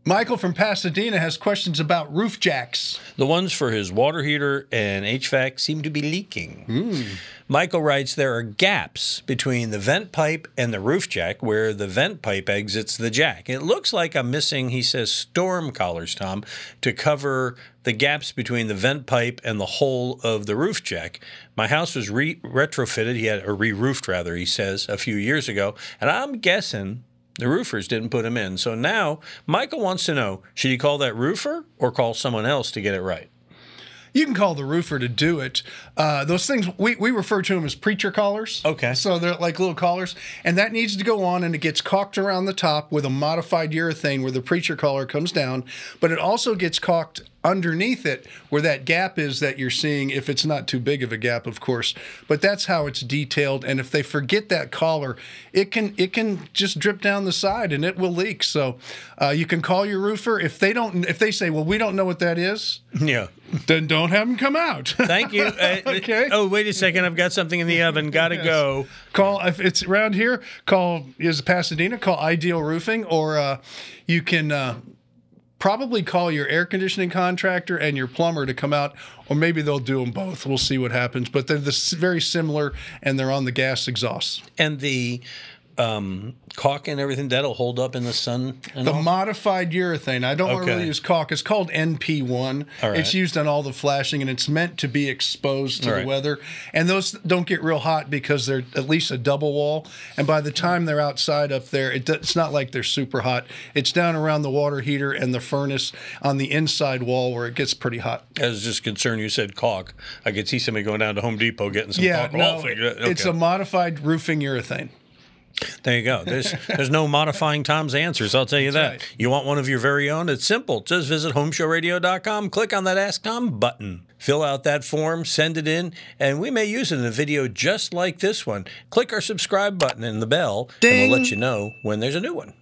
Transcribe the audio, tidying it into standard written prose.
Michael from Pasadena has questions about roof jacks. The ones for his water heater and HVAC seem to be leaking. Michael writes, there are gaps between the vent pipe and the roof jack where the vent pipe exits the jack. It looks like I'm missing, he says, storm collars, Tom, to cover the gaps between the vent pipe and the hole of the roof jack. My house was retrofitted, or re-roofed rather, he says, a few years ago, and I'm guessing the roofers didn't put them in. So now Michael wants to know, should he call that roofer or call someone else to get it right? You can call the roofer to do it. Those things, we refer to them as preacher collars. Okay. So they're like little collars. And that needs to go on, and it gets caulked around the top with a modified urethane where the preacher collar comes down. But it also gets caulked underneath it where that gap is that you're seeing, if it's not too big of a gap, of course. But that's how it's detailed. And if they forget that collar, it can just drip down the side and it will leak. So you can call your roofer. If they say, well, we don't know what that is, yeah, then don't have them come out. Thank you. Okay. Oh, wait a second. I've got something in the oven. Gotta go. Call, if it's around here, is Pasadena, call Ideal Roofing, or you can probably call your air conditioning contractor and your plumber to come out, or maybe they'll do them both. We'll see what happens. But they're very similar, and they're on the gas exhausts. And the caulk and everything, that'll hold up in the sun? The modified urethane. I don't want to really use caulk. It's called NP1. Right. It's used on all the flashing, and it's meant to be exposed to the weather. And those don't get real hot because they're at least a double wall. And by the time they're outside up there, it's not like they're super hot. It's down around the water heater and the furnace on the inside wall where it gets pretty hot. I was just concerned you said caulk. I could see somebody going down to Home Depot getting some caulk. No, it's a modified roofing urethane. There you go. There's no modifying Tom's answers, I'll tell you that. Right. You want one of your very own? It's simple. Just visit HomeShowRadio.com, click on that Ask Tom button. Fill out that form, send it in, and we may use it in a video just like this one. Click our subscribe button and the bell, Ding. and we'll let you know when there's a new one.